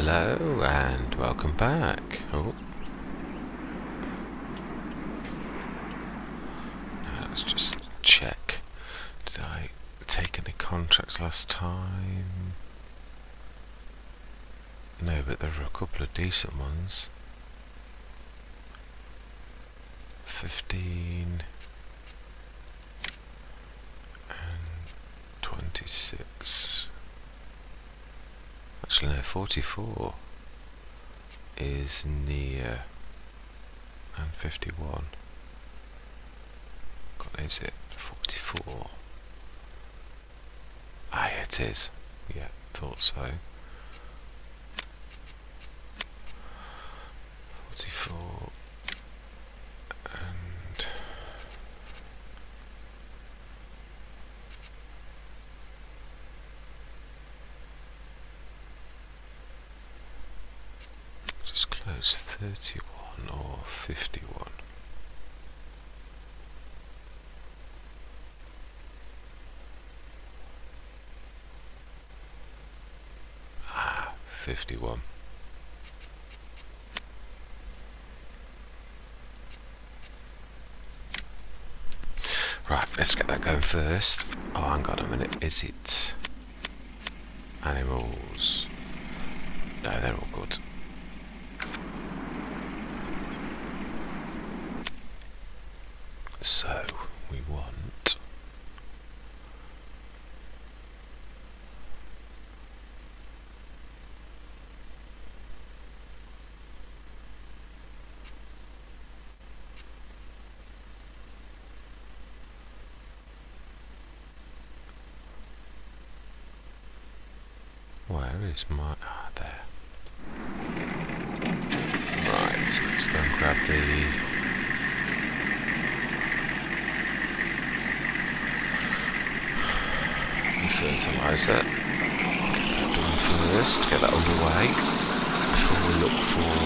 Hello and welcome back. Oh, now let's just check. Did I take any contracts last time? No, but there were a couple of decent ones. 15 and 26. Actually, no, 44 is near, and 51. God, is it 44? Ah, it is. Yeah, thought so. 44 and just close 31 or 51. Ah, 51. Right, let's get that going first. Oh, hang on a minute. Is it animals? No, they're all good. So, we want where is my... Ah, there. Right, let's go and grab the... fertiliser. Get that done first, get that underway before we look for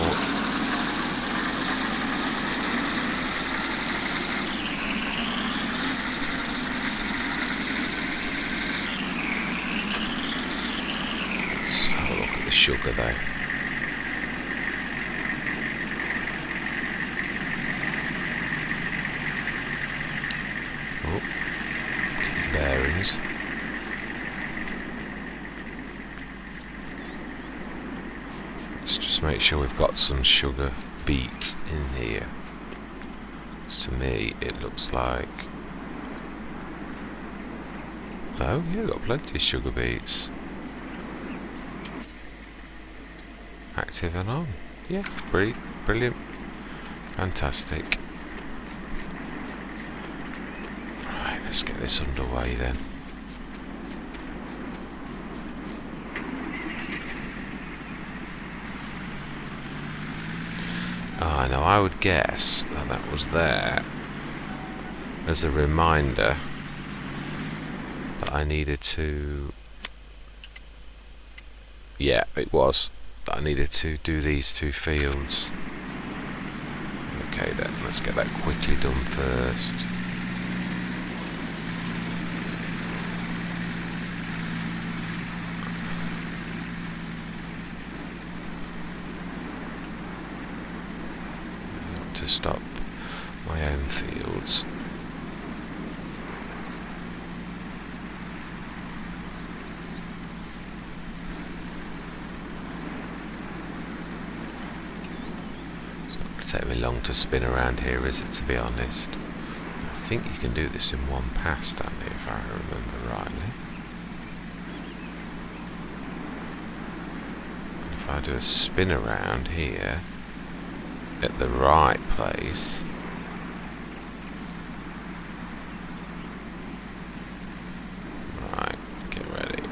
let's have a look at the sugar though. Oh, bearings. Let's just make sure we've got some sugar beets in here. To me, it looks like... Oh, yeah, we've got plenty of sugar beets. Active and on. Yeah, brilliant. Fantastic. Right, let's get this underway then. Now I would guess that that was there as a reminder that I needed to... Yeah, it was. That I needed to do these two fields. Okay then, let's get that quickly done first. To stop my own fields. It's not going to take me long to spin around here, is it, to be honest? I think you can do this in one pass, Danny, if I remember rightly. And if I do a spin around here at the right place, right, get ready.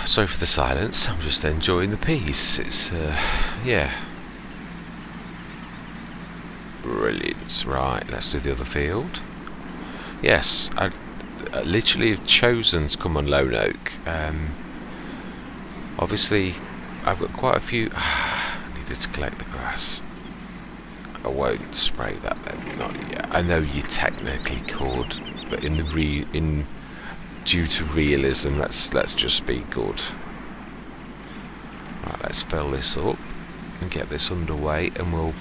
Sorry for the silence, I'm just enjoying the piece. It's, yeah. Brilliant. Right, let's do the other field. Yes, I literally have chosen to come on Lone Oak. Obviously, I've got quite a few... I needed to collect the grass. I won't spray that then, not yet. I know you technically could, but due to realism, let's just be good. Right, let's fill this up and get this underway, and we'll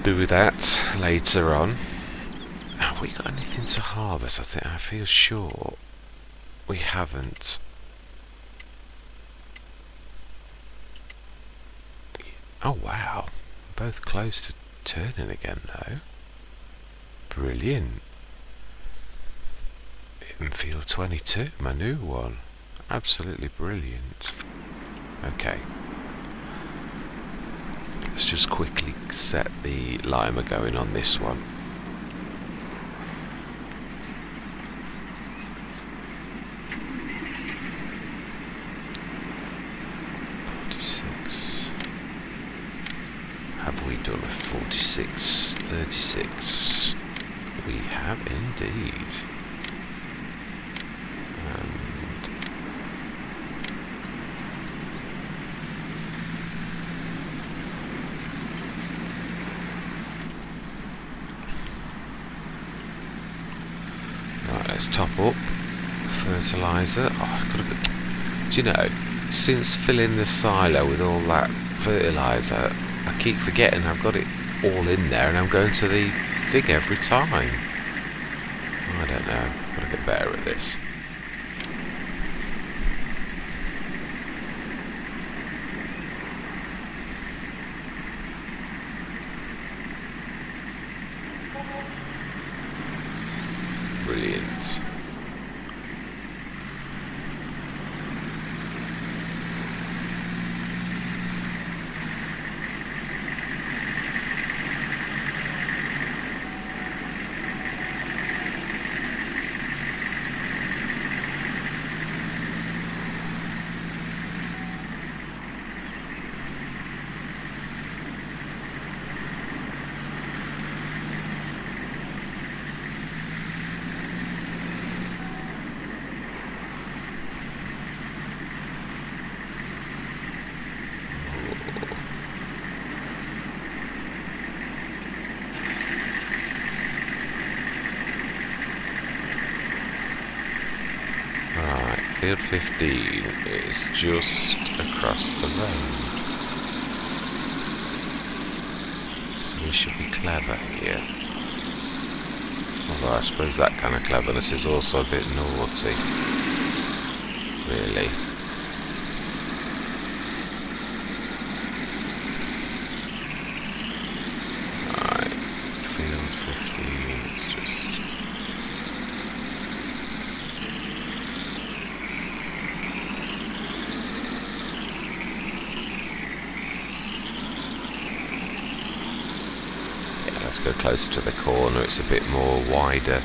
do that later on. Have we got anything to harvest? I feel sure we haven't. Oh wow, both close to turning again though. Brilliant. In field 22, my new one. Absolutely brilliant. Okay. Let's just quickly set the limer going on this one. Have we done a 46, 36? We have indeed. And right, let's top up fertiliser. Do you know, since filling the silo with all that fertiliser, I keep forgetting I've got it all in there, and I'm going to the thing every time. I don't know. I've got to get better at this. Brilliant. Field 15 is just across the road, so we should be clever here. Although I suppose that kind of cleverness is also a bit naughty, really. Right, field 15, it's just... Let's go closer to the corner, it's a bit more wider.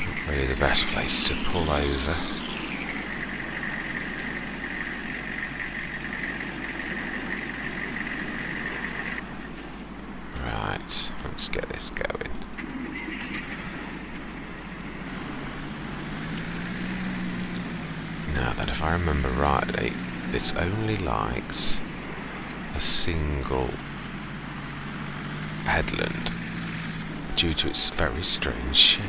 Not really the best place to pull over. Right, let's get this going. Now then, if I remember rightly, this only likes a single headland due to its very strange shape.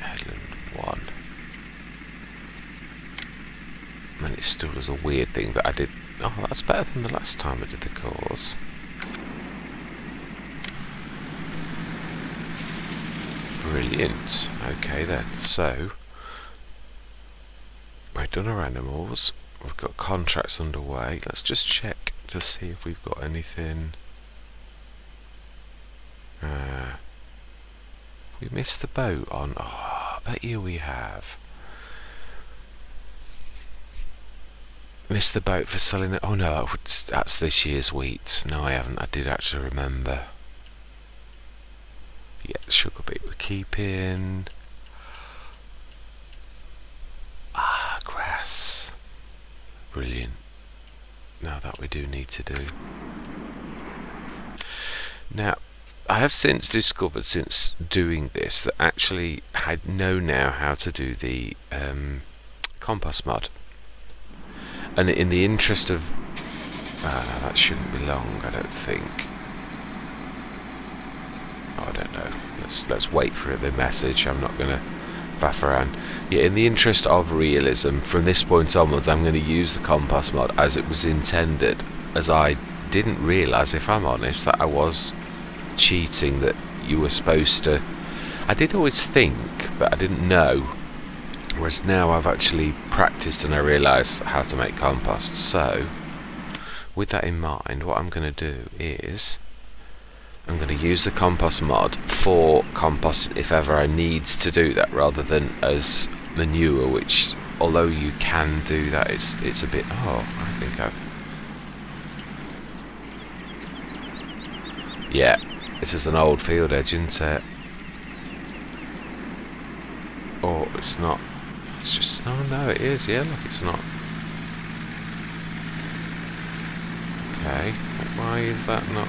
Headland 1. And it still does a weird thing, but I did... Oh, that's better than the last time I did the course. Brilliant. Okay then, so we've done our animals. We've got contracts underway. Let's just check to see if we've got anything. We missed the boat on. Oh, I bet you we have. Missed the boat for selling it. Oh no, that's this year's wheat. No, I haven't. I did actually remember. Yeah, sugar beet we're keeping. Grass. Brilliant. Now that we do need to do. Now, I have since discovered, since doing this, that actually I know now how to do the compost mod. And in the interest of... no, that shouldn't be long, I don't think. Oh, I don't know. Let's wait for the message. I'm not going to faff around. Yeah, in the interest of realism, from this point onwards, I'm going to use the compost mod as it was intended, as I didn't realise, if I'm honest, that I was cheating, that you were supposed to... I did always think, but I didn't know, whereas now I've actually practiced and I realise how to make compost. So with that in mind, what I'm going to do is I'm going to use the compost mod for composting if ever I need to do that, rather than as manure, which, although you can do that, it's a bit... Oh, I think I've... Yeah, this is an old field edge, isn't it? Oh, it's not. It's just... Oh no, it is. Yeah, look, it's not. Okay, why is that not...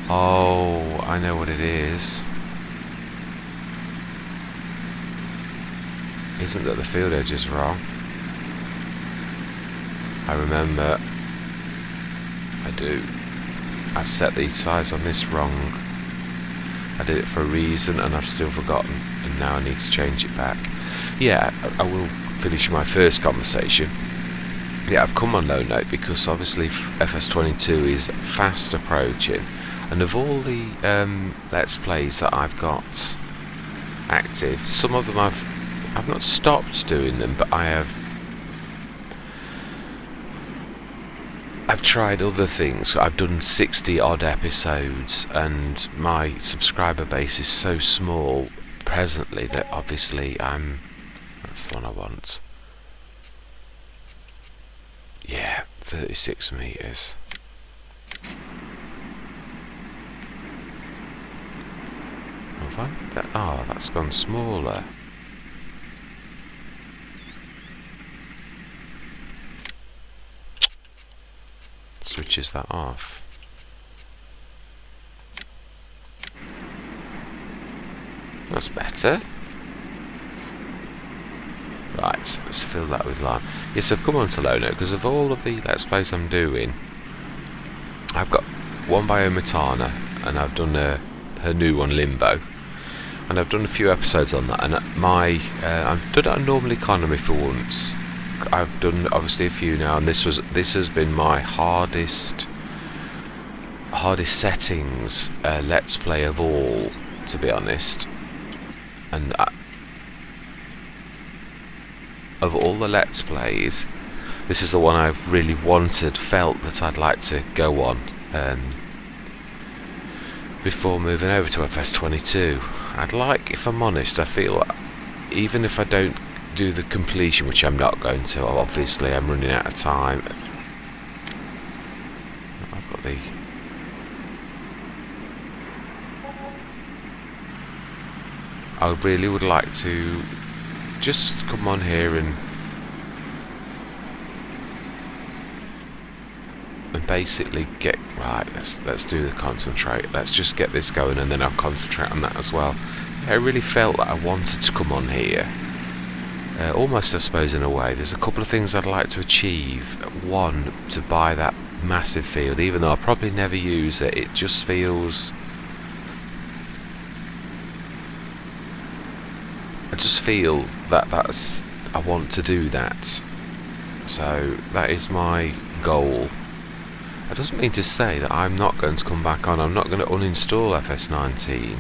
Oh, I know what it is. Isn't that the field edge is wrong? I remember. I do. I've set the size on this wrong. I did it for a reason and I've still forgotten, and now I need to change it back. Yeah, I will finish my first conversation. Yeah, I've come on low note because obviously FS22 is fast approaching, and of all the Let's Plays that I've got active, some of them I've not stopped doing them, but I've tried other things. I've done 60 odd episodes, and my subscriber base is so small presently that obviously that's the one I want. Yeah, 36 meters. Oh, that's gone smaller. Switches that off. That's better. Right, let's fill that with lime. Yes, I've come on to low note because of all of the Let's Plays I'm doing. I've got one by Omatana, and I've done her new one, Limbo, and I've done a few episodes on that. And I've done it on normal economy for once. I've done obviously a few now, and this has been my hardest settings Let's Play of all, to be honest. And of all the Let's Plays, this is the one I've really felt that I'd like to go on before moving over to FS22. I'd like, if I'm honest, I feel even if I don't do the completion, which I'm not going to, obviously I'm running out of time. I've got the... I really would like to just come on here and basically get right. Let's do the concentrate. Let's just get this going, and then I'll concentrate on that as well. I really felt that I wanted to come on here. Almost, I suppose, in a way. There's a couple of things I'd like to achieve. One, to buy that massive field, even though I'll probably never use it. It just feels... I just feel that I want to do that. So that is my goal. That doesn't mean to say that I'm not going to come back on. I'm not going to uninstall FS19.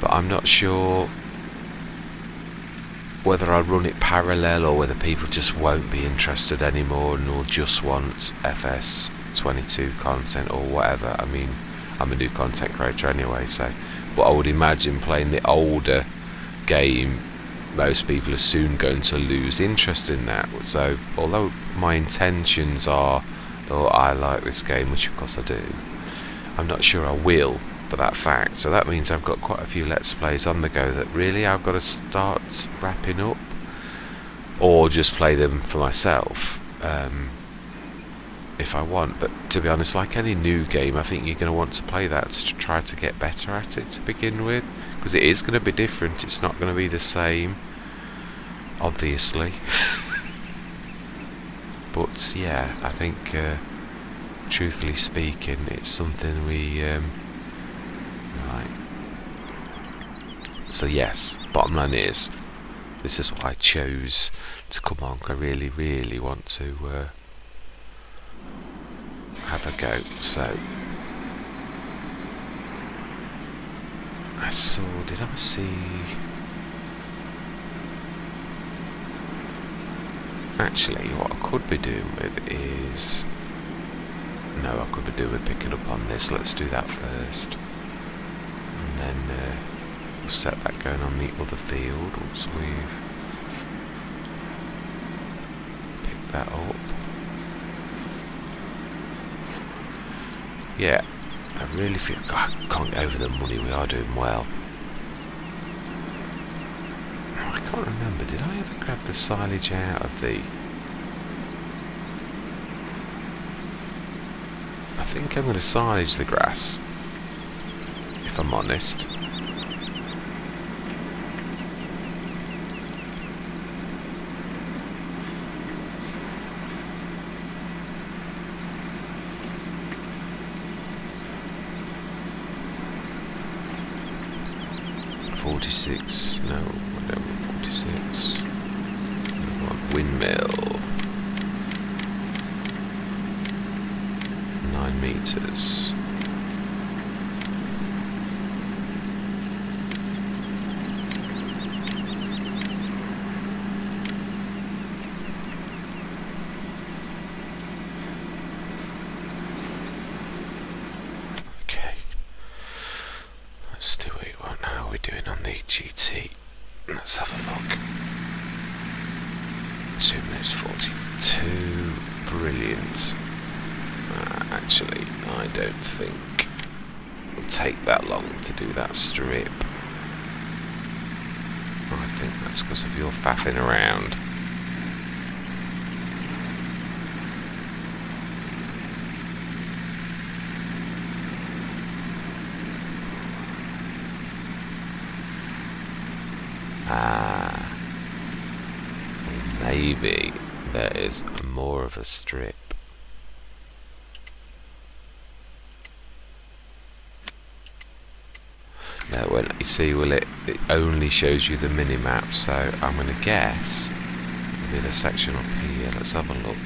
But I'm not sure whether I'll run it parallel or whether people just won't be interested anymore and will just want FS22 content or whatever. I mean, I'm a new content creator anyway, so... But I would imagine playing the older game, most people are soon going to lose interest in that. So, although my intentions are, oh, I like this game, which of course I do, I'm not sure I will, for that fact. So that means I've got quite a few Let's Plays on the go that really I've got to start wrapping up, or just play them for myself if I want. But to be honest, like any new game, I think you're going to want to play that to try to get better at it to begin with, because it is going to be different. It's not going to be the same, obviously. But yeah, I think truthfully speaking, it's something we right. So yes, bottom line is, this is why I chose to come on. I really, really want to have a go. So I saw. Did I see? Actually, what I could be doing with is... No, I could be doing with picking up on this. Let's do that first. And then we'll set that going on the other field once we've picked that up. Yeah, I really feel... God, I can't get over the money. We are doing well. I can't remember, did I ever grab the silage out of the... I think I'm going to silage the grass, if I'm honest. $46, no, I don't want 46. I want windmill. 9 meters. Okay. Let's do it. How are we doing on the GT? Let's have a look. 2 minutes 42. Brilliant. Actually, I don't think it'll take that long to do that strip. I think that's because of your faffing around. Maybe there is more of a strip. No, when you see, well, it only shows you the mini map, so I'm going to guess there'll be the section up here. Let's have a look.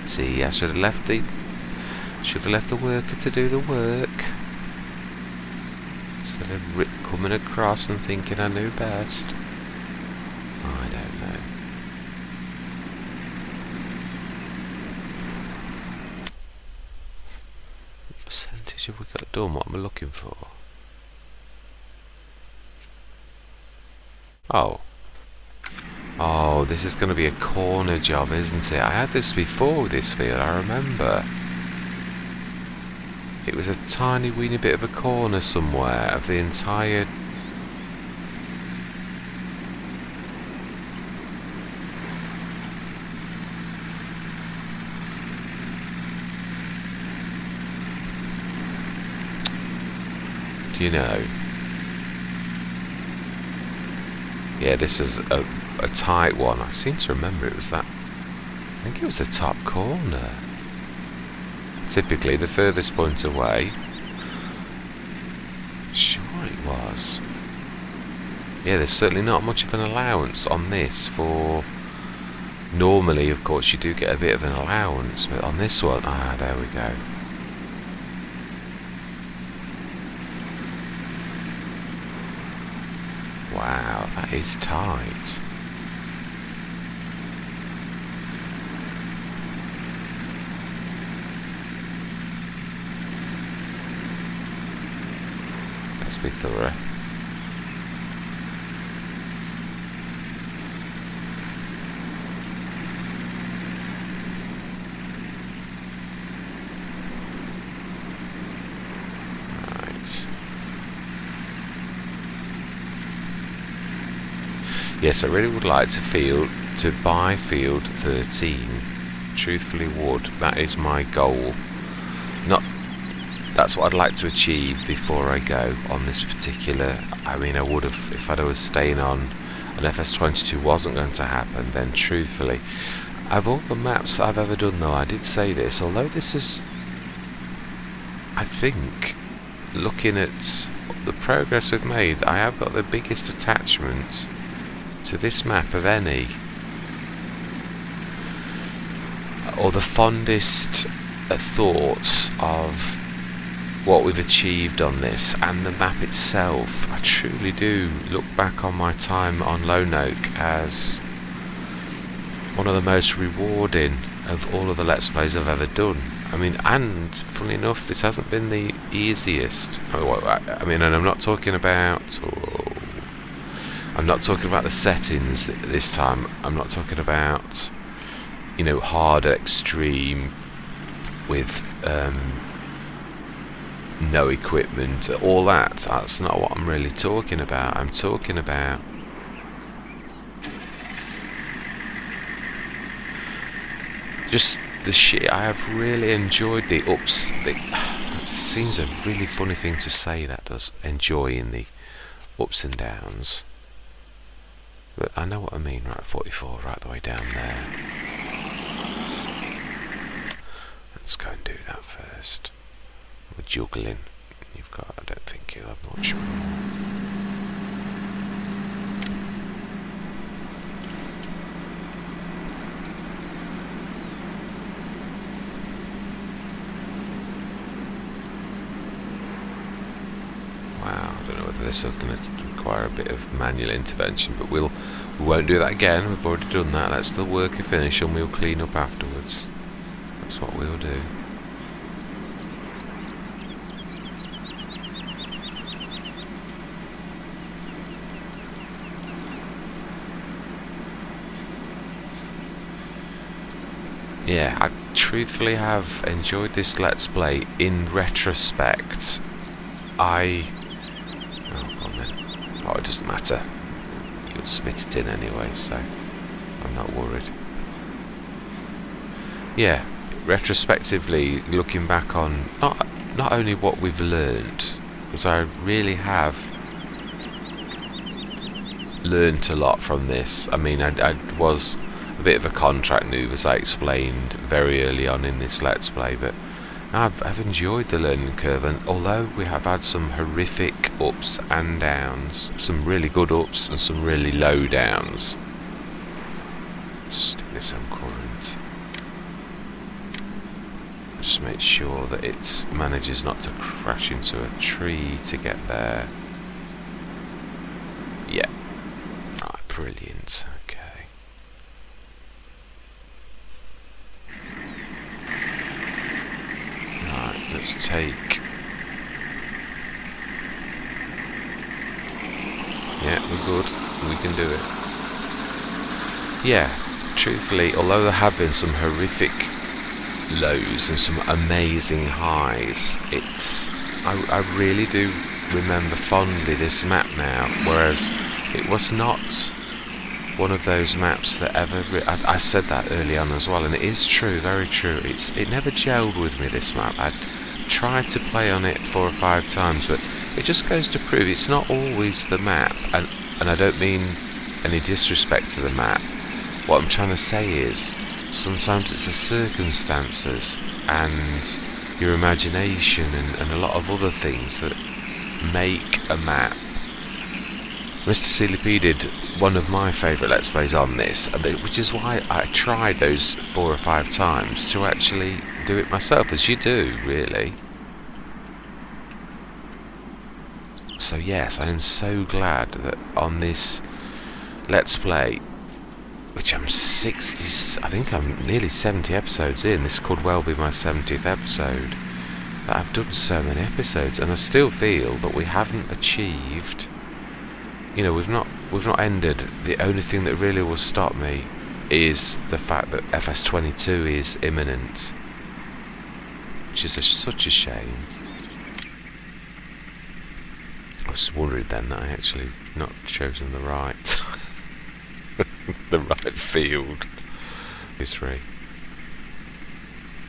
See, I should have left the worker to do the work instead of coming across and thinking I knew best. I don't know. What percentage have we got done? What am I looking for? Oh, this is going to be a corner job, isn't it? I had this before with this field, I remember. It was a tiny weeny bit of a corner somewhere of the entire... Do you know? Yeah, this is a tight one. I seem to remember it was that. I think it was the top corner. Typically the furthest point away. Sure it was. Yeah, there's certainly not much of an allowance on this for... Normally, of course, you do get a bit of an allowance, but on this one, there we go. Wow, that is tight. Let's be thorough. Yes, I really would like to buy Field 13. Truthfully would. That is my goal. That's what I'd like to achieve before I go on this particular. I mean, I would have, if I was staying on an FS22 wasn't going to happen, then truthfully, of all the maps I've ever done, though, I did say this, although this is, I think, looking at the progress we've made, I have got the biggest attachment to this map of any, or the fondest thoughts of what we've achieved on this and the map itself. I truly do look back on my time on Lone Oak as one of the most rewarding of all of the Let's Plays I've ever done. I mean, and funnily enough, this hasn't been the easiest. I mean, and I'm not talking about the settings this time. I'm not talking about, you know, hard, extreme with no equipment, all that. That's not what I'm really talking about. I'm talking about just the shit. I have really enjoyed the ups. It seems a really funny thing to say, that does, enjoying the ups and downs. But I know what I mean. Right, 44, right the way down there. Let's go and do that first. We're juggling. You've got, I don't think you'll have much more. Wow, I don't know whether this is going to require a bit of manual intervention, but we won't do that again. We've already done that. Let's the work finish and we'll clean up afterwards. That's what we'll do. Yeah, I truthfully have enjoyed this Let's Play. In retrospect, oh, go on then. Oh, it doesn't matter. You'll submit it in anyway, so I'm not worried. Yeah, retrospectively, looking back on not only what we've learned, because I really have learnt a lot from this. I mean, I was a bit of a contract noob, as I explained very early on in this Let's Play, but I've enjoyed the learning curve, and although we have had some horrific ups and downs, some really good ups and some really low downs. Stick this on current. Just make sure that it manages not to crash into a tree to get there. Yeah. Right, brilliant. Okay. Right, let's take... Yeah, we're good. We can do it. Yeah, truthfully, although there have been some horrific lows and some amazing highs, I really do remember fondly this map now, whereas it was not one of those maps that ever I said that early on as well, and it is true, very true. It never gelled with me, this map. I'd tried to play on it 4 or 5 times, but it just goes to prove it's not always the map, and I don't mean any disrespect to the map. What I'm trying to say is sometimes it's the circumstances and your imagination and a lot of other things that make a map. Mr. CLP did one of my favourite Let's Plays on this, which is why I tried those 4 or 5 times to actually do it myself, as you do, really. So yes, I am so glad that on this Let's Play, which I'm 60, I think I'm nearly 70 episodes in, this could well be my 70th episode, that I've done so many episodes, and I still feel that we haven't achieved, you know, we've not ended. The only thing that really will stop me is the fact that FS22 is imminent, which is such a shame. I was worried then that I actually not chosen the right field. Three.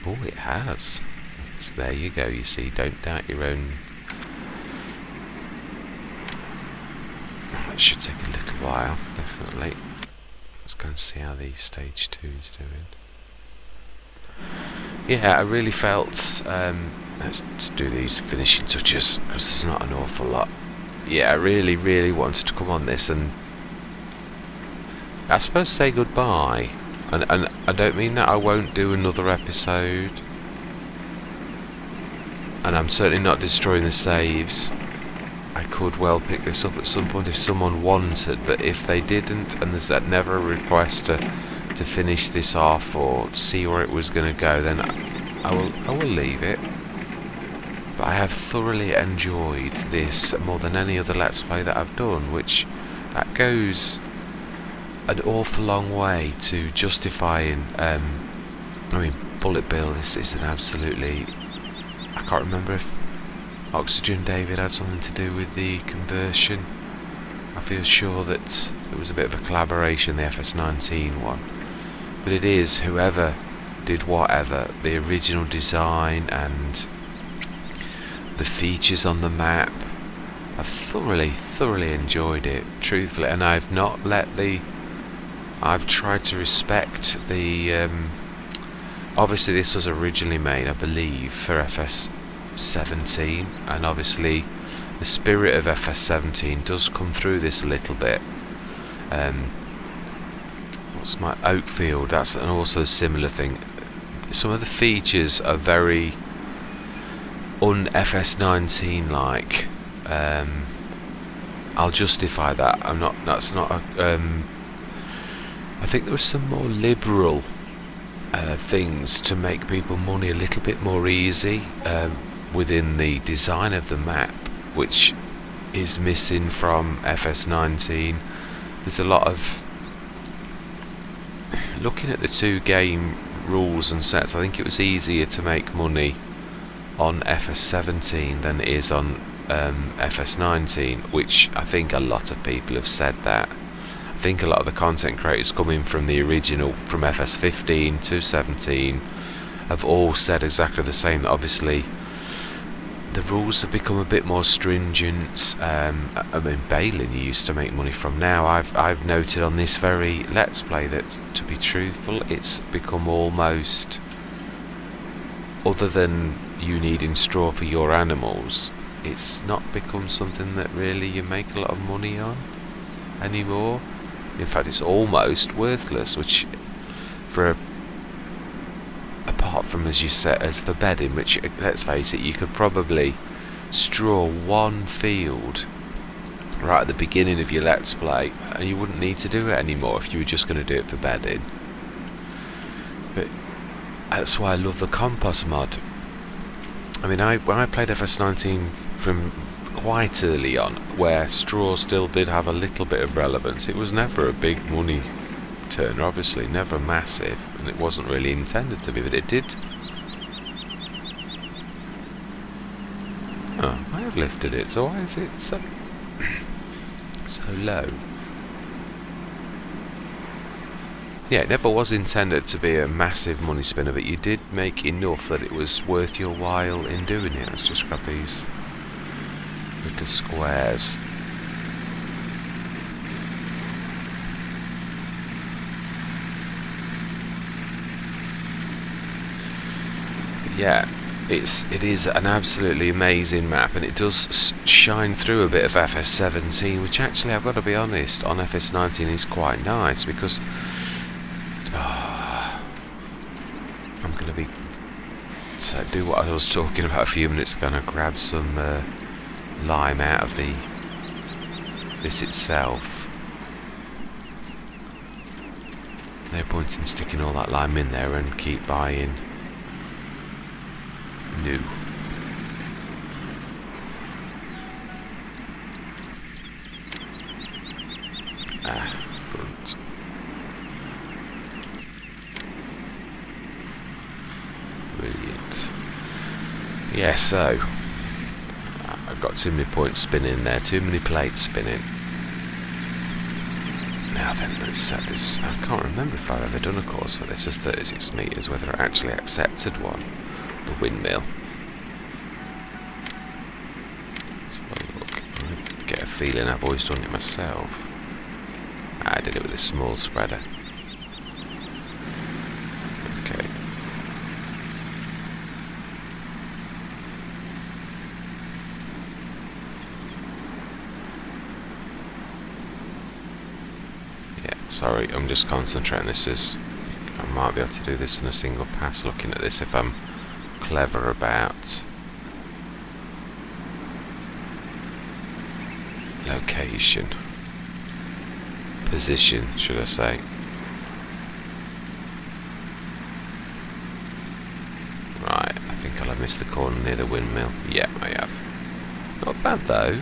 Oh, it has. So there you go, you see, don't doubt your own. It should take a little while, definitely. Let's go and see how the stage 2 is doing. Yeah, I really felt, let's do these finishing touches, because there's not an awful lot. Yeah, I really wanted to come on this and I suppose say goodbye. And I don't mean that I won't do another episode. And I'm certainly not destroying the saves. I could well pick this up at some point if someone wanted, but if they didn't, and there's never a request to finish this off or see where it was going to go, then I will leave it. But I have thoroughly enjoyed this more than any other Let's Play that I've done, which that goes an awful long way to justifying. I mean, Bullet Bill is an absolutely. I can't remember if Oxygen David had something to do with the conversion. I feel sure that it was a bit of a collaboration, the FS19 one. But it is, whoever did whatever, the original design and the features on the map, I've thoroughly enjoyed it, truthfully, and I've not let the. I've tried to respect the. Obviously, this was originally made, I believe, for FS17, and obviously, the spirit of FS17 does come through this a little bit. What's my Oakfield? That's and also a similar thing. Some of the features are very un-FS19 like. I'll justify that. I'm not. That's not a. I think there was some more liberal things to make people money a little bit more easy within the design of the map, which is missing from FS19. There's a lot of looking at the two game rules and sets. I think it was easier to make money on FS17 than it is on FS19, which I think a lot of people have said that. I think a lot of the content creators coming from the original, from FS15 to 17, have all said exactly the same. That obviously the rules have become a bit more stringent. I mean, Balin you used to make money from. Now I've noted on this very Let's Play that, to be truthful, it's become almost, other than you needing straw for your animals, it's not become something that really you make a lot of money on anymore. In fact, it's almost worthless, which apart from, as you said, as for bedding, which, let's face it, you could probably straw one field right at the beginning of your Let's Play and you wouldn't need to do it anymore if you were just going to do it for bedding. But that's why I love the compost mod. I mean, when I played FS19 from quite early on, where straw still did have a little bit of relevance, it was never a big money turner, obviously, never massive, and it wasn't really intended to be, but it did. Oh, I have lifted it, so why is it so low? Yeah, it never was intended to be a massive money spinner, but you did make enough that it was worth your while in doing it. Let's just grab these little squares. Yeah, it is an absolutely amazing map, and it does shine through a bit of FS17, which actually, I've got to be honest, on FS19 is quite nice, because I'm going to be do what I was talking about a few minutes ago, and grab some lime out of this itself. No point in sticking all that lime in there and keep buying new. Front. Brilliant. Yeah, so I've got too many points spinning there, too many plates spinning. Now then, let's set this. I can't remember if I've ever done a course for this as 36 metres, whether I actually accepted one. The windmill. Let's have a look. I get a feeling I've always done it myself. I did it with a small spreader. Okay. Sorry, I'm just concentrating. I might be able to do this in a single pass, looking at this if I'm clever about location. Position, should I say. Right, I think I'll have missed the corner near the windmill. Yeah, I have. Not bad though.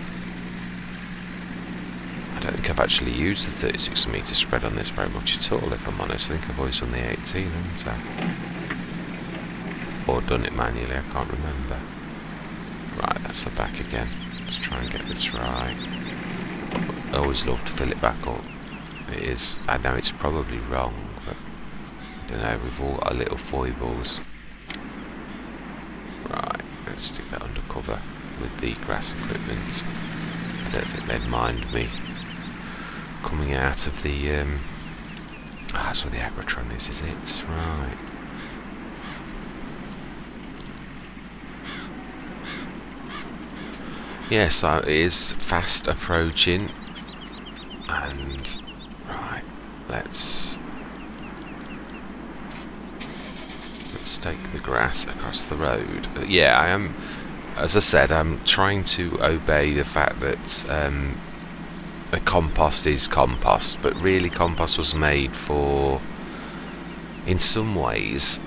I don't think I've actually used the 36 metre spread on this very much at all, if I'm honest. I think I've always done the 18, haven't I? Or done it manually, I can't remember. Right, that's the back again. Let's try and get this right. I always love to fill it back up. It is, I know it's probably wrong, but I don't know, we've all got our little foibles. Right, let's stick that under cover with the grass equipment. I don't think they'd mind me coming out of the that's where the agrotron is it? Right. Yes, it is fast approaching, and right, let's stake the grass across the road. Yeah, I am, as I said, I'm trying to obey the fact that the compost is compost, but really compost was made for, in some ways,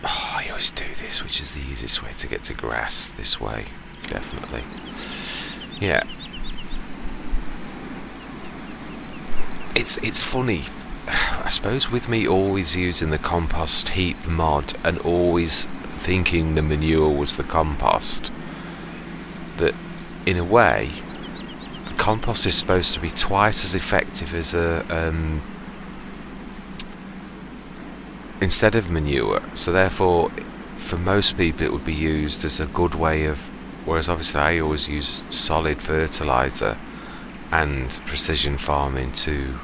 I always do this, which is the easiest way to get to grass, this way, definitely. Yeah. It's funny, I suppose, with me always using the compost heap mod and always thinking the manure was the compost, that in a way the compost is supposed to be twice as effective as a instead of manure, so therefore for most people it would be used as a good way of, whereas obviously I always use solid fertilizer and precision farming to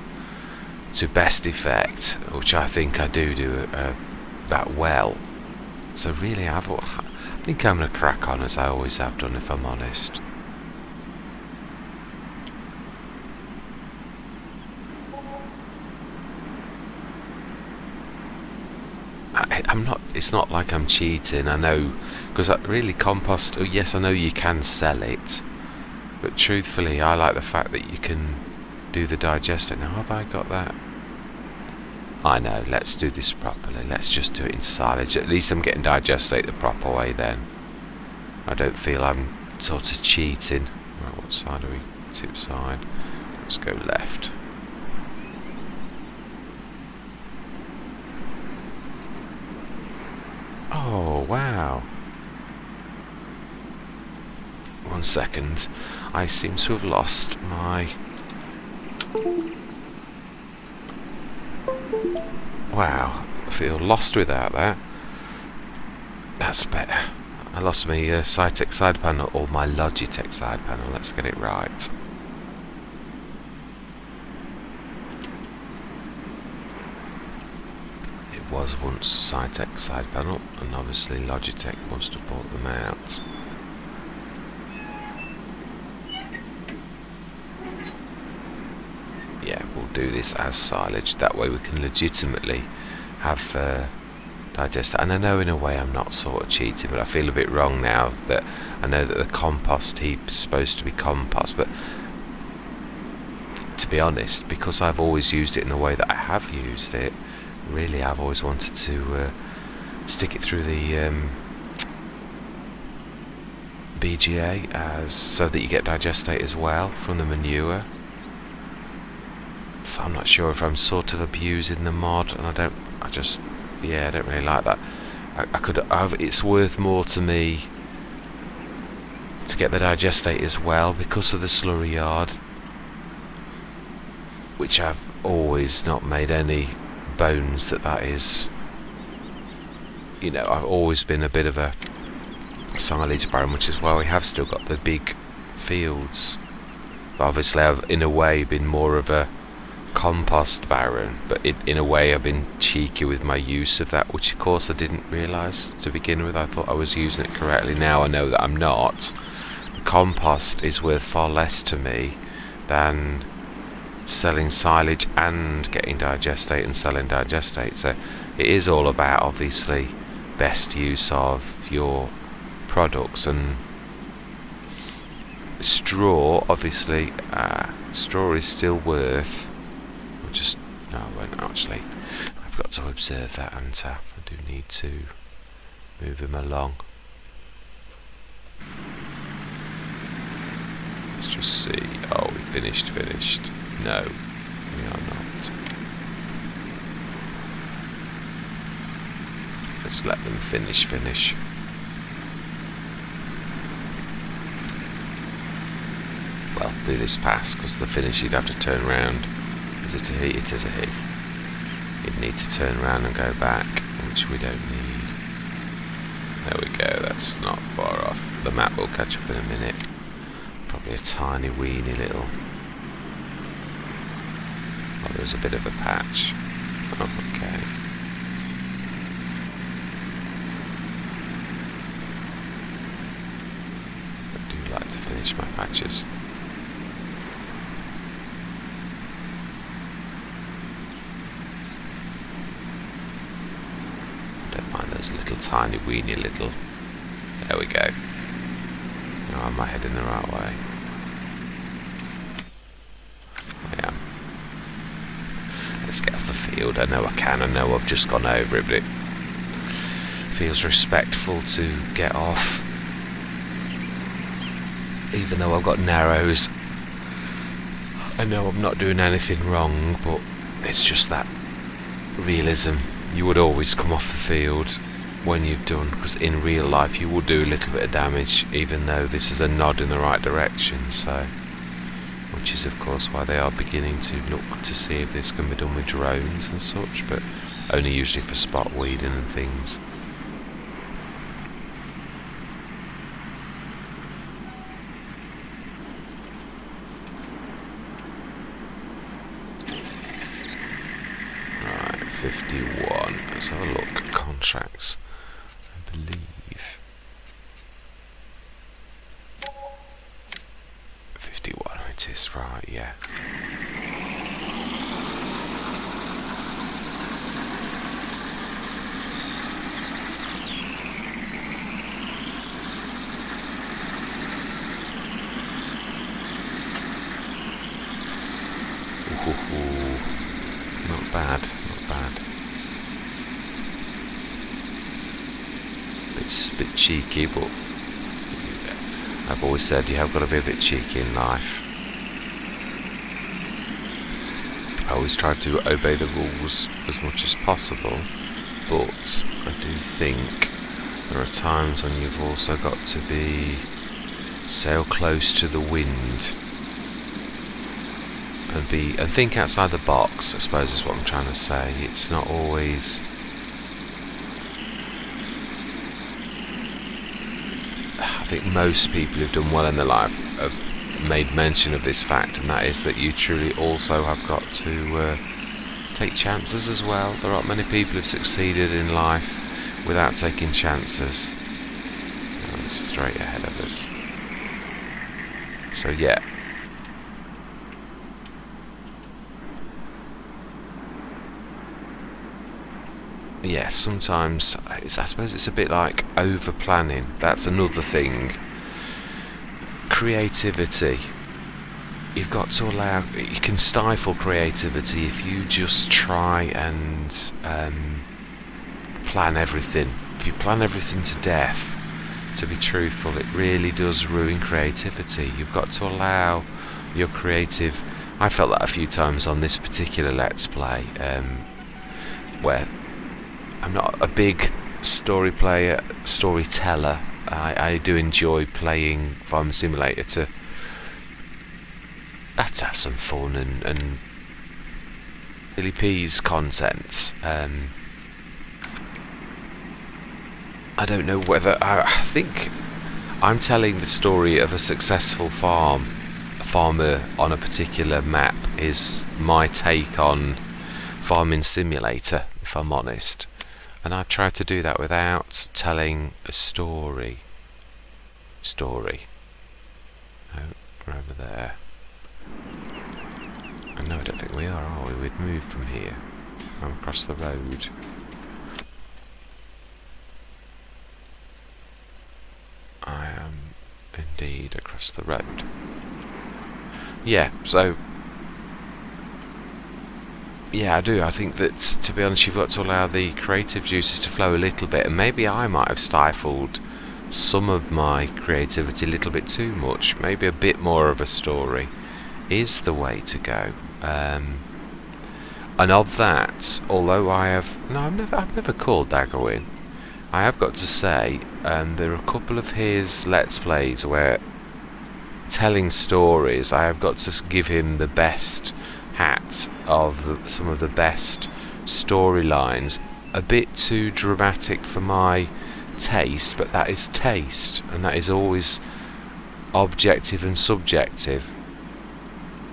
best effect, which I think I do that well. So really, I think I'm going to crack on as I always have done, if I'm honest. I'm not. It's not like I'm cheating. I know, because really compost. Oh, yes, I know you can sell it, but truthfully, I like the fact that you can do the digesting. Now, have I got that? I know, let's do this properly. Let's just do it in silage. At least I'm getting digestate the proper way then. I don't feel I'm sort of cheating. Right, what side are we? Tip side. Let's go left. Oh, wow. 1 second. I seem to have lost my... Wow, I feel lost without that. That's better. I lost my Cytec side panel, or my Logitech side panel. Let's get it right. It was once Cytec side panel, and obviously Logitech must have bought them out. Yeah, we'll do this as silage. That way we can legitimately have digest. And I know in a way I'm not sort of cheating, but I feel a bit wrong now that I know that the compost heap is supposed to be compost. But to be honest, because I've always used it in the way that I have used it, really I've always wanted to stick it through the BGA as so that you get digestate as well from the manure. So I'm not sure if I'm sort of abusing the mod, and I don't really like that. It's worth more to me to get the digestate as well, because of the slurry yard, which I've always not made any bones that is, you know, I've always been a bit of a silage baron, which is why we have still got the big fields. But obviously I've in a way been more of a compost baron, but in a way I've been cheeky with my use of that, which of course I didn't realise to begin with. I thought I was using it correctly. Now I know that I'm not. The compost is worth far less to me than selling silage and getting digestate and selling digestate. So it is all about obviously best use of your products. And straw, obviously, straw is still worth. No, I won't actually. I've got to observe that, and I do need to move him along. Let's just see. Oh, we finished. No, we are not. Let's let them finish. Well, do this pass, because the finish you'd have to turn round. Is it a he? It is a he. You'd need to turn around and go back, which we don't need. There we go, that's not far off. The map will catch up in a minute. Probably a tiny weeny little... Oh, there's a bit of a patch. Oh, okay. I do like to finish my patches. Those little tiny weeny little... There we go. Now am I heading the right way? I am. Let's get off the field. I know I can. I know I've just gone over it, but it feels respectful to get off. Even though I've got narrows. I know I'm not doing anything wrong, but it's just that realism. You would always come off the field when you've done, because in real life you will do a little bit of damage, even though this is a nod in the right direction. So, which is of course why they are beginning to look to see if this can be done with drones and such, but only usually for spot weeding and things. Right, 51. Let's have a look. Contracts, I believe. 51 it is, right, yeah. Ooh, not bad. It's a bit cheeky, but I've always said you have got to be a bit cheeky in life. I always try to obey the rules as much as possible, but I do think there are times when you've also got to sail close to the wind and think outside the box, I suppose is what I'm trying to say. It's not always... I think most people who've done well in their life have made mention of this fact, and that is that you truly also have got to take chances as well. There aren't many people who've succeeded in life without taking chances. It's straight ahead of us. So yeah. Yeah, sometimes I suppose it's a bit like over planning. That's another thing. Creativity. You've got to allow. You can stifle creativity if you just try and plan everything. If you plan everything to death, to be truthful, it really does ruin creativity. You've got to allow your creative. I felt that a few times on this particular Let's Play, where I'm not a big storyteller, I do enjoy playing Farming Simulator to have some fun and Silly P's content. I don't know whether I think I'm telling the story of a successful farmer on a particular map is my take on Farming Simulator, if I'm honest. And I've tried to do that without telling a story. Oh, we're over there. No, I don't think we are we? We'd moved from here. I'm across the road. I am indeed across the road. Yeah, so yeah, I do. I think that, to be honest, you've got to allow the creative juices to flow a little bit, and maybe I might have stifled some of my creativity a little bit too much. Maybe a bit more of a story is the way to go. And of that, although I've never called Daggerwin, I have got to say, there are a couple of his Let's Plays where, telling stories, I have got to give him the best hat of some of the best storylines. A bit too dramatic for my taste, but that is taste, and that is always objective and subjective,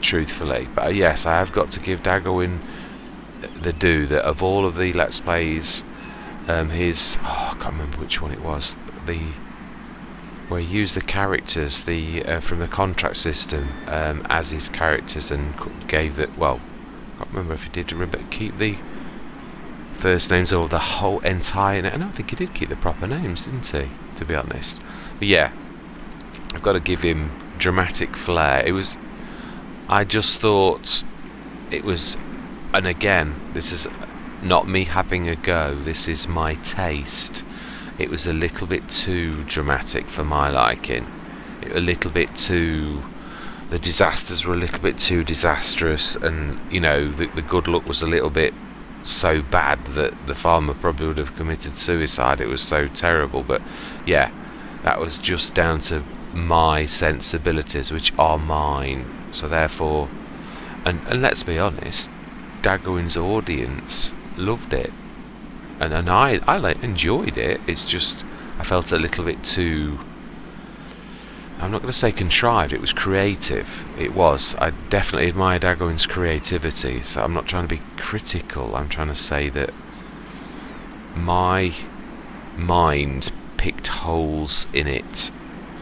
truthfully. But yes, I have got to give Daggerwin the due that of all of the Let's Plays, his I can't remember which one it was, where he used the characters from the contract system as his characters, and gave it, well, I can't remember if he did remember keep the first names or the whole entire name. I don't think he did keep the proper names, didn't he, to be honest? But yeah, I've got to give him dramatic flair. I just thought it was, and again, this is not me having a go, this is my taste. It was a little bit too dramatic for my liking. The disasters were a little bit too disastrous, and the good luck was a little bit so bad that the farmer probably would have committed suicide. It was so terrible. But yeah, that was just down to my sensibilities, which are mine. So therefore, and let's be honest, Daggerwin's audience loved it, and I enjoyed it. It's just I felt a little bit too, I'm not going to say contrived, it was creative. It was. I definitely admire Daggerwin's creativity, so I'm not trying to be critical. I'm trying to say that my mind picked holes in it,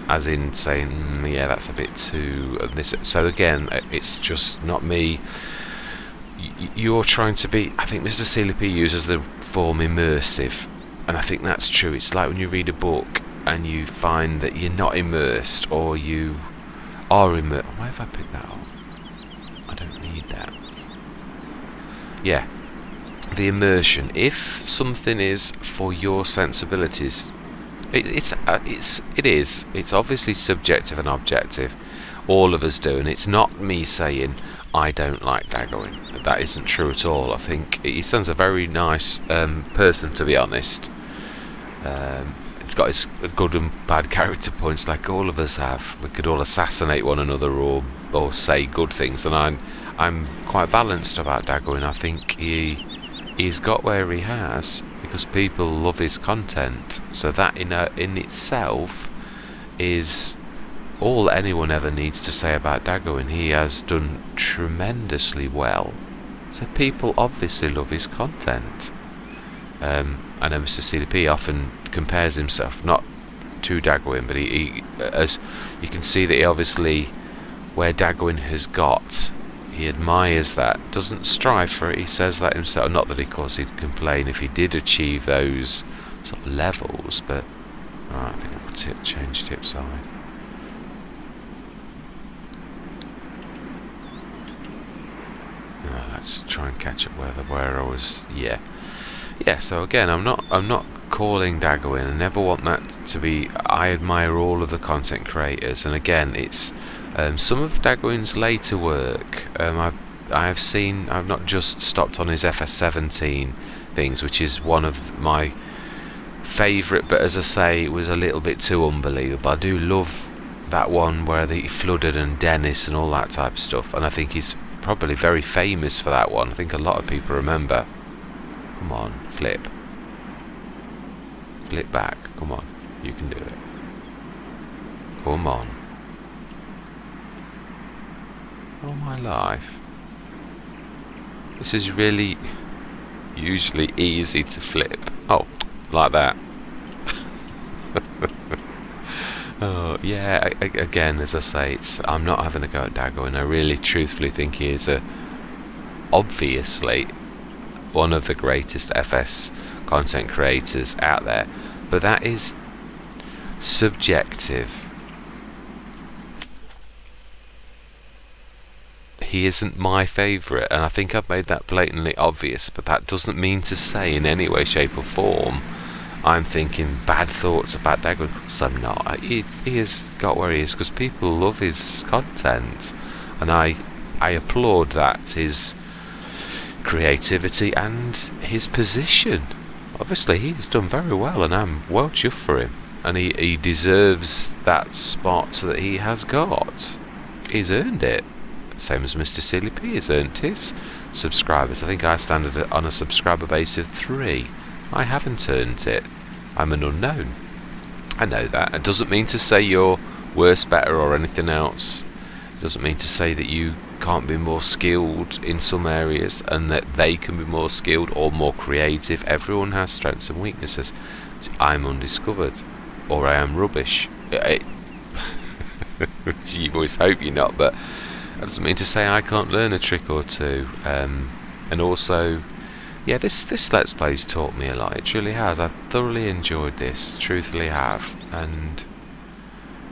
as in saying, yeah, that's a bit too of this. So again, it's just not me. You're trying to be, I think Mr. CLP uses the form immersive, and I think that's true. It's like when you read a book and you find that you're not immersed, or you are immersed. Why have I picked that up? I don't need that. Yeah, the immersion. If something is for your sensibilities, it is. It's obviously subjective and objective. All of us do, and it's not me saying I don't like Daggerwin. That isn't true at all. I think he sounds a very nice person, to be honest. It's got his good and bad character points, like all of us have. We could all assassinate one another or say good things, and I'm quite balanced about Daggerwin. I think he's got where he has because people love his content. So that in itself is all anyone ever needs to say about Daggerwin. He has done tremendously well. So people obviously love his content. I know Mr. CDP often compares himself, not to Daggerwin, but he as you can see that he obviously, where Daggerwin has got, he admires that, doesn't strive for it. He says that himself. Not that, of course, he'd complain if he did achieve those sort of levels, but right, I think we'll change tip side. Let's try and catch up where I was. Yeah. So again, I'm not calling Daggerwin. I never want that to be. I admire all of the content creators, and again, it's some of Daggerwin's later work. I've seen. I've not just stopped on his FS19 things, which is one of my favourite, but as I say, it was a little bit too unbelievable. I do love that one where he flooded and Dennis and all that type of stuff, and I think he's probably very famous for that one. I think a lot of people remember. Come on, flip back, come on, you can do it, come on. All my life, this is really usually easy to flip. Oh, like that. Oh yeah, again, as I say, I'm not having a go at Dago, and I really truthfully think he is obviously one of the greatest FS content creators out there, but that is subjective. He isn't my favourite, and I think I've made that blatantly obvious, but that doesn't mean to say in any way, shape or form I'm thinking bad thoughts about Dago, because I'm not. He has got where he is because people love his content, and I applaud that, his creativity and his position. Obviously he's done very well, and I'm well chuffed for him, and he deserves that spot that he has got. He's earned it, same as Mr. Silly P has earned his subscribers. I think I stand on a subscriber base of 3. I haven't earned it. I'm an unknown. I know that. It doesn't mean to say you're worse, better or anything else. It doesn't mean to say that you can't be more skilled in some areas and that they can be more skilled or more creative. Everyone has strengths and weaknesses. I'm undiscovered, or I am rubbish. You always hope you're not, but that doesn't mean to say I can't learn a trick or two. And also, yeah, this Let's Play's taught me a lot. It truly has. I thoroughly enjoyed this, truthfully have.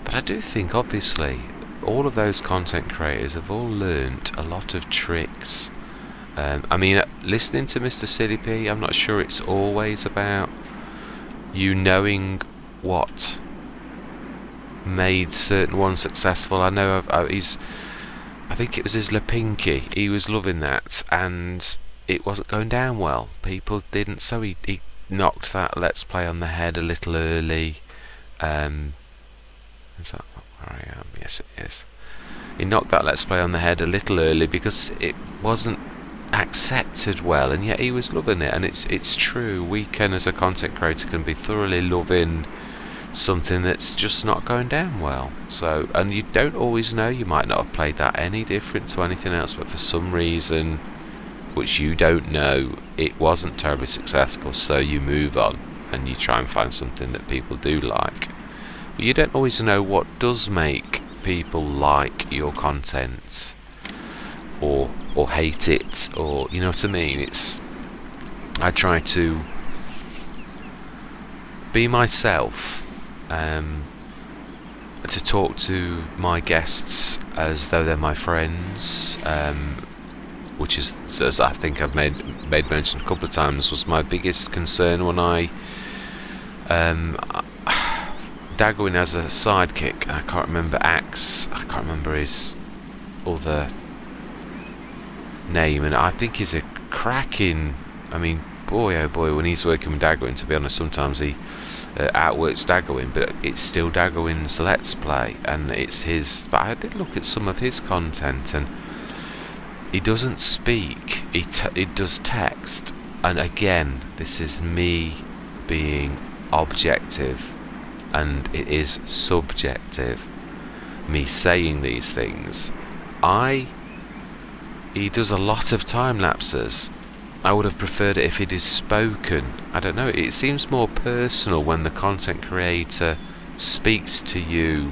But I do think, obviously, all of those content creators have all learnt a lot of tricks. I mean, listening to Mr. Silly P, I'm not sure it's always about you knowing what made certain ones successful. I know I think it was his Lapinky. He was loving that, and it wasn't going down well. People didn't, so he knocked that Let's Play on the head a little early. Is that where I am? Yes, it is. He knocked that Let's Play on the head a little early because it wasn't accepted well, and yet he was loving it. And it's true, we can, as a content creator, can be thoroughly loving something that's just not going down well. So, and you don't always know, you might not have played that any different to anything else, but for some reason which you don't know, it wasn't terribly successful, so you move on and you try and find something that people do like. But you don't always know what does make people like your content or hate it, or you know what I mean. I try to be myself, to talk to my guests as though they're my friends, which is, as I think I've made mention a couple of times, was my biggest concern when I Dagoing as a sidekick. I can't remember Axe, I can't remember his other name, and I think he's a cracking, I mean, boy oh boy, when he's working with Dagoing, to be honest, sometimes he outworks Dagoing, but it's still Dagoing's Let's Play, and it's his. But I did look at some of his content, and he doesn't speak, he does text. And again, this is me being objective, and it is subjective, me saying these things. He does a lot of time lapses. I would have preferred it if it is spoken. I don't know, it seems more personal when the content creator speaks to you,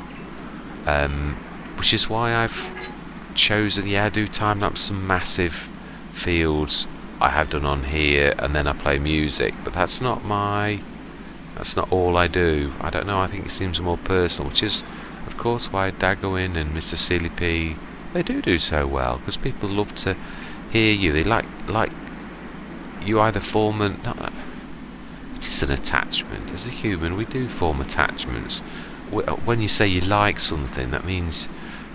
which is why I've chosen, I do time lapse some massive fields I have done on here, and then I play music, but that's not all I do. I don't know, I think it seems more personal, which is of course why Dagoing and Mr. Silly P, they do so well, because people love to hear you. They like you either form it is an attachment. As a human, we do form attachments. When you say you like something, that means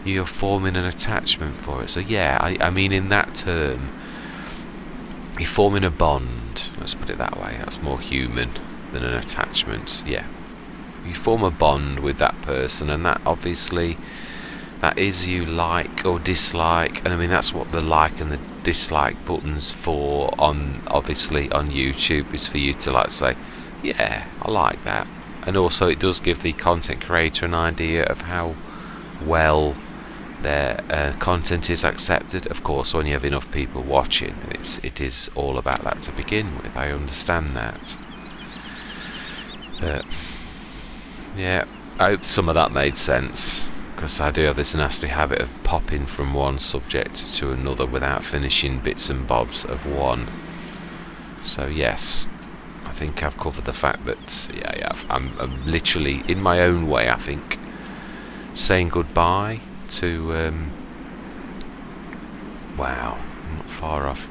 you're forming an attachment for it. So yeah, I mean, in that term, you're forming a bond. Let's put it that way. That's more human. than an attachment. Yeah, you form a bond with that person, and that obviously, that is you like or dislike, and I mean that's what the like and the dislike buttons for on, obviously on YouTube, is for you to like say, yeah, I like that. And also it does give the content creator an idea of how well their content is accepted. Of course, when you have enough people watching, it is all about that to begin with. I understand that. Yeah, I hope some of that made sense, because I do have this nasty habit of popping from one subject to another without finishing bits and bobs of one. So yes, I think I've covered the fact that I'm literally, in my own way, I think, saying goodbye to wow, I'm not far off,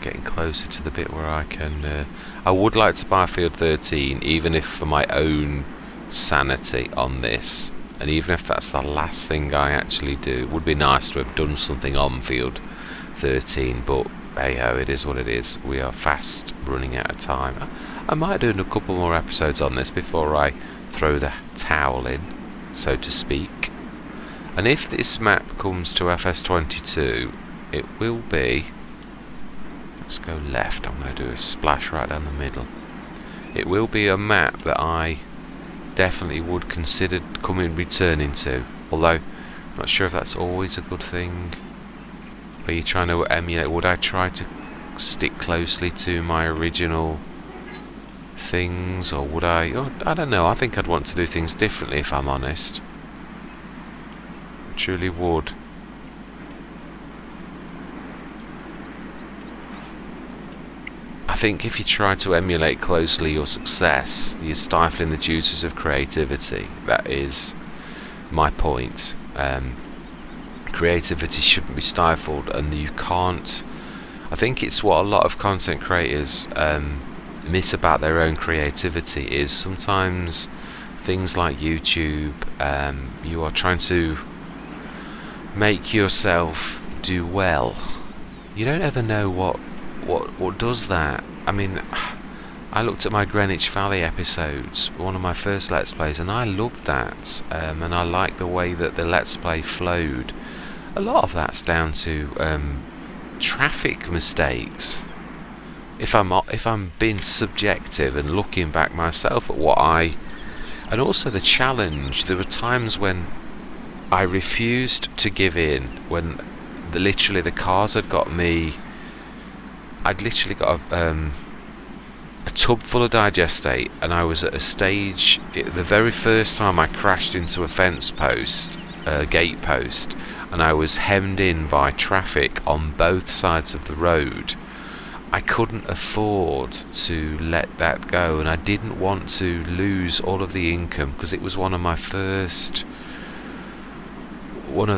getting closer to the bit where I can I would like to buy Field 13, even if for my own sanity on this, and even if that's the last thing I actually do. It would be nice to have done something on Field 13, but hey ho, it is what it is. We are fast running out of time. I might do a couple more episodes on this before I throw the towel in, so to speak. And if this map comes to FS22, it will be, let's go left, I'm going to do a splash right down the middle. It will be a map that I definitely would consider returning to, although I'm not sure if that's always a good thing. Are you trying to emulate? Would I try to stick closely to my original things, or would I? Oh, I don't know. I think I'd want to do things differently, if I'm honest. I truly would. I think if you try to emulate closely your success, you're stifling the juices of creativity. That is my point. Creativity shouldn't be stifled, and you can't. I think it's what a lot of content creators miss about their own creativity, is sometimes things like YouTube, you are trying to make yourself do well. You don't ever know what does that. I mean, I looked at my Greenwich Valley episodes, one of my first Let's Plays, and I loved that, and I liked the way that the Let's Play flowed. A lot of that's down to traffic mistakes. If I'm being subjective and looking back myself at and also the challenge, there were times when I refused to give in, when literally the cars had got me. I'd literally got a tub full of digestate, and I was at a stage, the very first time I crashed into a fence post, a gate post, and I was hemmed in by traffic on both sides of the road. I couldn't afford to let that go, and I didn't want to lose all of the income, because it was one of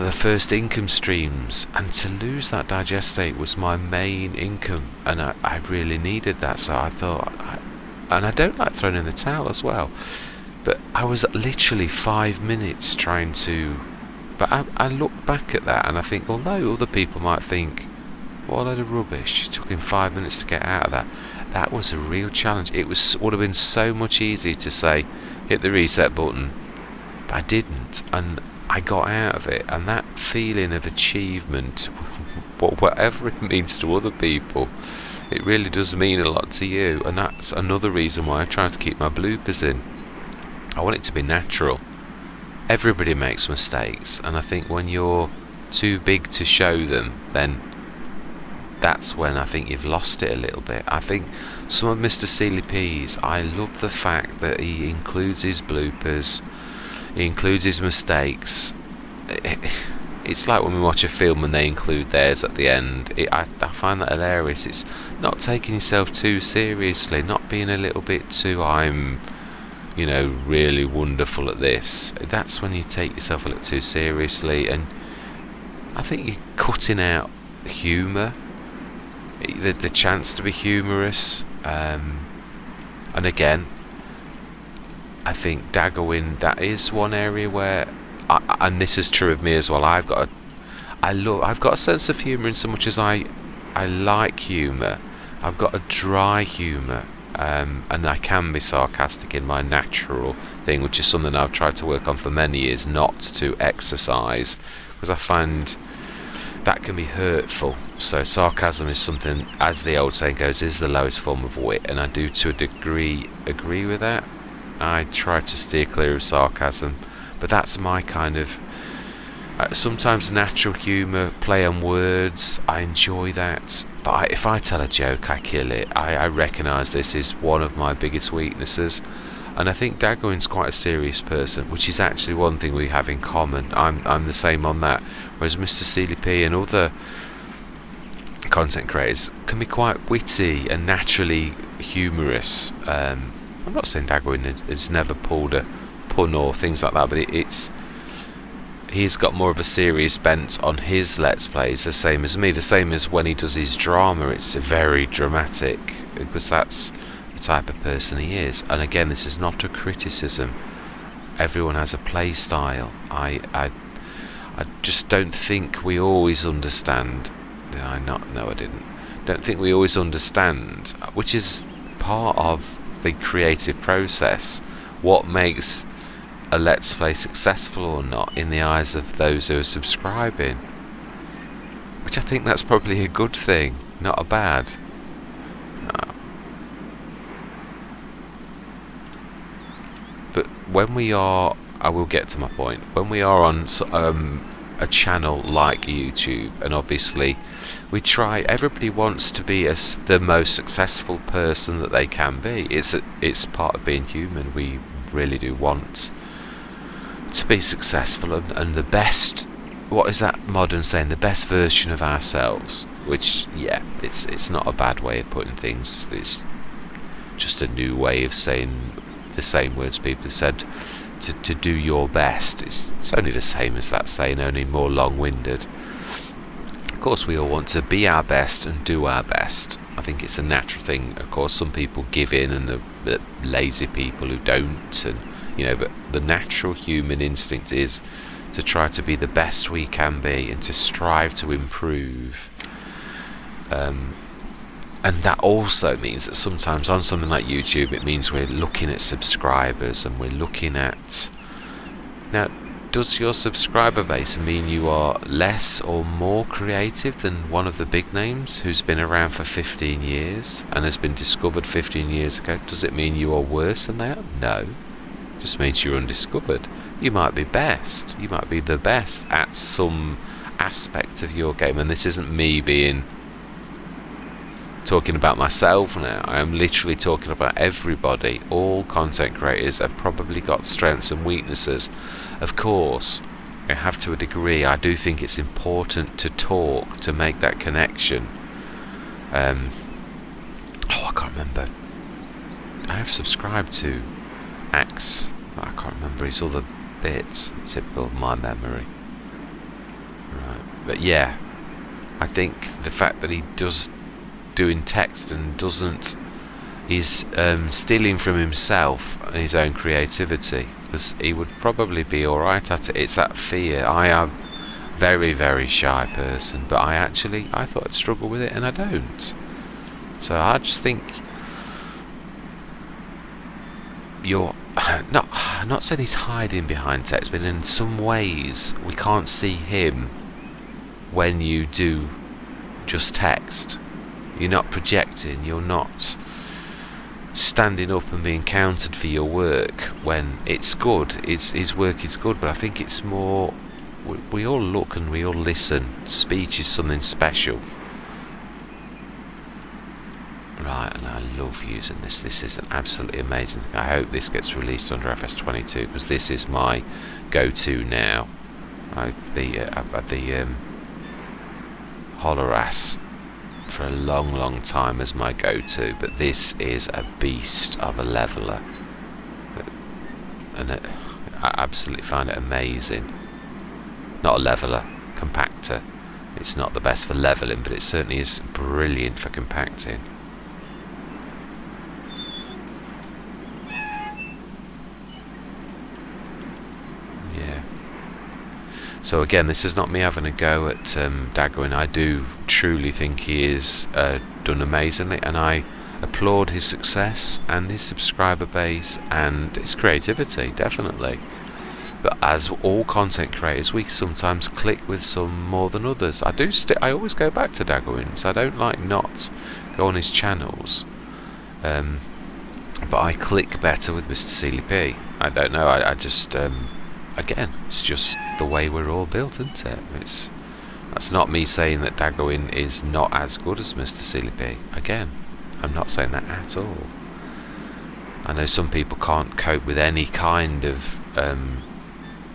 the first income streams, and to lose that digestate was my main income, and I really needed that. So I thought, and I don't like throwing in the towel as well, but I was literally 5 minutes trying to. But I look back at that and I think, although other people might think, what a load of rubbish, it took him 5 minutes to get out of that. That was a real challenge. It would have been so much easier to say, hit the reset button, but I didn't, and I got out of it. And that feeling of achievement, whatever it means to other people, it really does mean a lot to you. And that's another reason why I try to keep my bloopers in. I want it to be natural. Everybody makes mistakes, and I think when you're too big to show them, then that's when I think you've lost it a little bit. I think some of Mr. Sealy P's, I love the fact that he includes his bloopers, he includes his mistakes. It's like when we watch a film and they include theirs at the end. I find that hilarious. It's not taking yourself too seriously, not being a little bit too, I'm really wonderful at this. That's when you take yourself a little too seriously, and I think you're cutting out humour, the chance to be humorous. And again, I think Daggerwin, that is one area where, and this is true of me as well, I've got a sense of humour in so much as I like humour. I've got a dry humour. and I can be sarcastic in my natural thing, which is something I've tried to work on for many years, not to exercise, because I find that can be hurtful. So sarcasm is something, as the old saying goes, is the lowest form of wit, and I do to a degree agree with that. I try to steer clear of sarcasm, but that's my kind of sometimes natural humour, play on words, I enjoy that. But if I tell a joke, I kill it. I recognise this is one of my biggest weaknesses, and I think Dagwin's quite a serious person, which is actually one thing we have in common. I'm the same on that, whereas Mr. CDP and other content creators can be quite witty and naturally humorous. I'm not saying Dagwin has never pulled a pun or things like that, but he's got more of a serious bent on his Let's Plays, the same as me, the same as when he does his drama. It's very dramatic, because that's the type of person he is. And again, this is not a criticism. Everyone has a play style. I just don't think we always understand. Did I not? No, I didn't. Don't think we always understand, which is part of the creative process, what makes a Let's Play successful or not in the eyes of those who are subscribing, which I think that's probably a good thing, not a bad. No. But when we are, I will get to my point, when we are on a channel like YouTube, and obviously we try, everybody wants to be the most successful person that they can be. It's part of being human. We really do want to be successful and the best, what is that modern saying, the best version of ourselves, which, yeah, it's not a bad way of putting things. It's just a new way of saying the same words people have said, to do your best. It's only the same as that saying, only more long-winded. Of course, we all want to be our best and do our best. I think it's a natural thing. Of course, some people give in, and the lazy people who don't, and but the natural human instinct is to try to be the best we can be and to strive to improve. And that also means that sometimes on something like YouTube, it means we're looking at subscribers, and we're looking at... Now, does your subscriber base mean you are less or more creative than one of the big names who's been around for 15 years and has been discovered 15 years ago? Does it mean you are worse than they are? No. Just means you're undiscovered. You might be best. You might be the best at some aspect of your game. And this isn't me talking about myself now. I am literally talking about everybody. All content creators have probably got strengths and weaknesses. Of course, I have to a degree. I do think it's important to talk, to make that connection. I can't remember. I have subscribed to Axe. I can't remember his other bits. Typical of my memory. Right, but yeah, I think the fact that he does doing text and doesn't, he's stealing from himself and his own creativity, because he would probably be alright at it. It's that fear. I am a very, very shy person, but I thought I'd struggle with it, and I don't. So I just think you're I'm not saying he's hiding behind text, but in some ways we can't see him when you do just text. You're not projecting, you're not standing up and being counted for your work when it's good. His work is good, but I think it's more, we all look and we all listen. Speech is something special. Right, and I love using this. This is an absolutely amazing thing. I hope this gets released under FS22, because this is my go-to now. I've had the Holoras for a long time as my go-to, but this is a beast of a leveler, and I absolutely find it amazing. Not a leveler, compactor. It's not the best for leveling, but it certainly is brilliant for compacting. So again, this is not me having a go at Dagwin. I do truly think he is done amazingly, and I applaud his success and his subscriber base and his creativity, definitely. But as all content creators, we sometimes click with some more than others. I always go back to Daggerwins. I don't like not go on his channels. But I click better with Mr. Sealy P. I don't know. I just again, it's just the way we're all built, isn't it? That's not me saying that Daggerwin is not as good as Mr. Sealy P. Again, I'm not saying that at all. I know some people can't cope with any kind of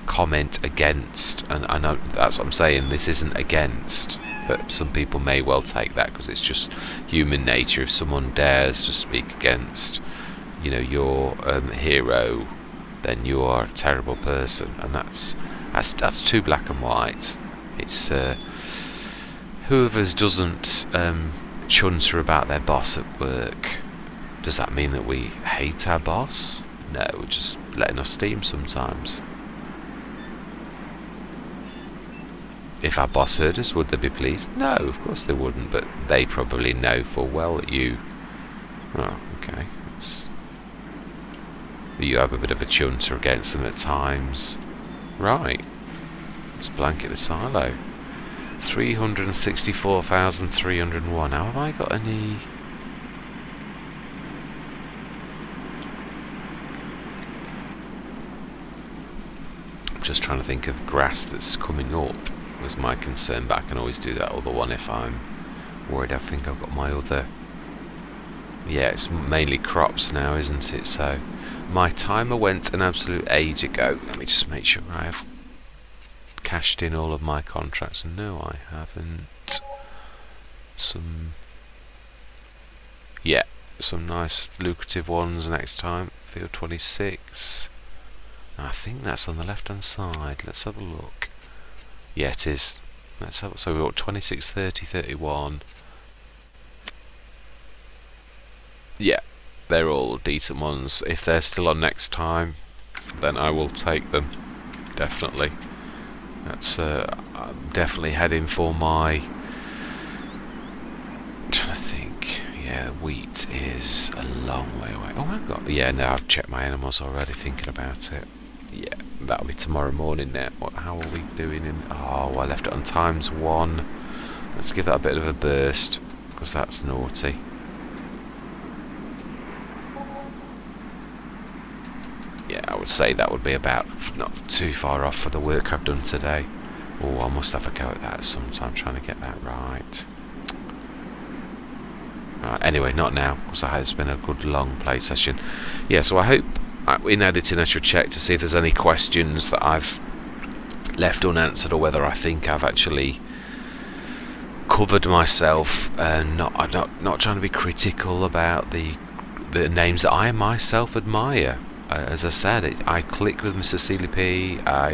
comment against, and I know that's what I'm saying. This isn't against, but some people may well take that because it's just human nature. If someone dares to speak against, your hero, then you are a terrible person, and that's too black and white. It's whoever doesn't chunter about their boss at work. Does that mean that we hate our boss? No, we're just letting off steam sometimes. If our boss heard us, would they be pleased? No, of course they wouldn't, but they probably know full well that you... Oh, okay. You have a bit of a chunter against them at times. Right. Let's blanket the silo. 364,301. Now, have I got any... I'm just trying to think of grass that's coming up was my concern, but I can always do that other one if I'm worried. I think I've got my other... Yeah, it's mainly crops now, isn't it? So my timer went an absolute age ago. Let me just make sure I have cashed in all of my contracts. No, I haven't. Some nice lucrative ones next time. Field 26. I think that's on the left hand side. Let's have a look. Yeah, it is. So we've got 26, 30, 31. Yeah, they're all decent ones. If they're still on next time, then I will take them. Definitely. That's I'm definitely heading for my... I'm trying to think. Yeah, wheat is a long way away. Oh, I've got... Yeah, no, I've checked my animals already, thinking about it. Yeah, that'll be tomorrow morning now. How are we doing in... Oh, I left it on ×1. Let's give that a bit of a burst, because that's naughty. Yeah, I would say that would be about not too far off for the work I've done today. Oh, I must have a go at that sometime, trying to get that right. Anyway, not now, because it's been a good long play session. Yeah, so I hope in editing I should check to see if there's any questions that I've left unanswered, or whether I think I've actually covered myself, and not trying to be critical about the names that I myself admire. As I said, I click with Mr. Sealy P. How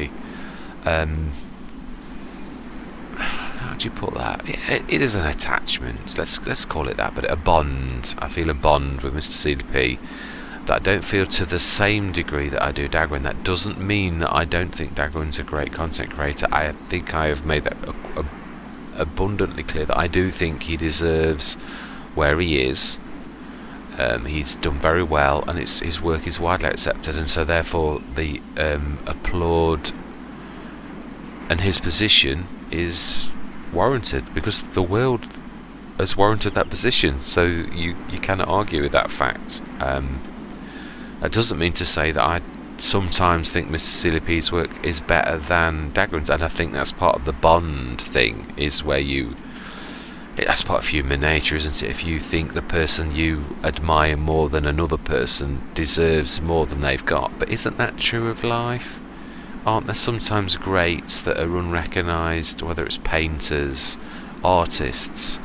do you put that? It is an attachment. Let's call it that. But a bond. I feel a bond with Mr. Sealy P that I don't feel to the same degree that I do Daggerwin. That doesn't mean that I don't think Daggerwin's a great content creator. I think I have made that abundantly clear that I do think he deserves where he is. He's done very well, and his work is widely accepted, and so therefore the applaud and his position is warranted, because the world has warranted that position. So you cannot argue with that fact. That doesn't mean to say that I sometimes think Mr. Sealy P's work is better than Daggerwin's, and I think that's part of the bond thing, is where that's part of human nature, isn't it? If you think the person you admire more than another person deserves more than they've got. But isn't that true of life? Aren't there sometimes greats that are unrecognised, whether it's painters, artists?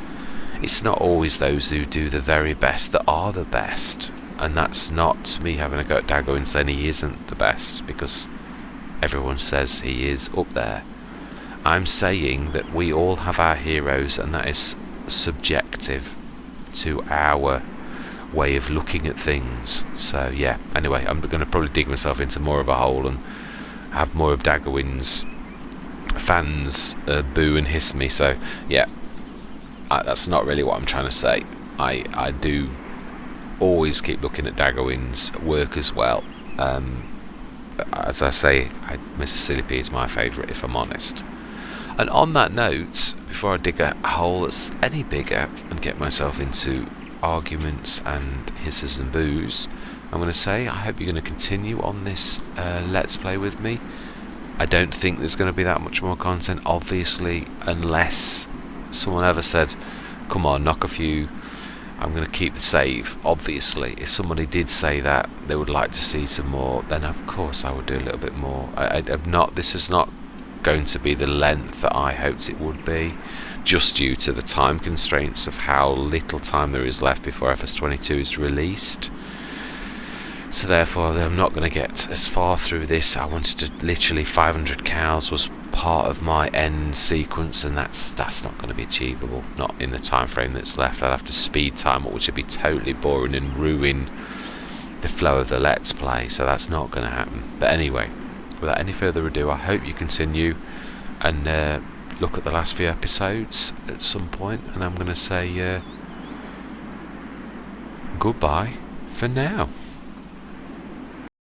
It's not always those who do the very best that are the best. And that's not me having a go at Daggerwin saying he isn't the best, because everyone says he is up there. I'm saying that we all have our heroes, and that is subjective to our way of looking at things. So yeah, anyway, I'm going to probably dig myself into more of a hole and have more of Daggerwin's fans boo and hiss me. So yeah, that's not really what I'm trying to say. I do always keep looking at Daggerwind's work as well. As I say, Mississippi P is my favourite, if I'm honest. And on that note, before I dig a hole that's any bigger and get myself into arguments and hisses and boos, I'm going to say I hope you're going to continue on this Let's Play with me. I don't think there's going to be that much more content, obviously, unless someone ever said, come on, knock a few. I'm going to keep the save. Obviously, if somebody did say that they would like to see some more, then of course I would do a little bit more. This is not going to be the length that I hoped it would be, just due to the time constraints of how little time there is left before FS22 is released. So therefore I'm not going to get as far through this. I wanted to literally 500 cows was part of my end sequence, and that's not going to be achievable, not in the time frame that's left. I'd have to speed time up, which would be totally boring and ruin the flow of the Let's Play, so that's not going to happen. But anyway, without any further ado, I hope you continue and look at the last few episodes at some point, and I'm going to say goodbye for now.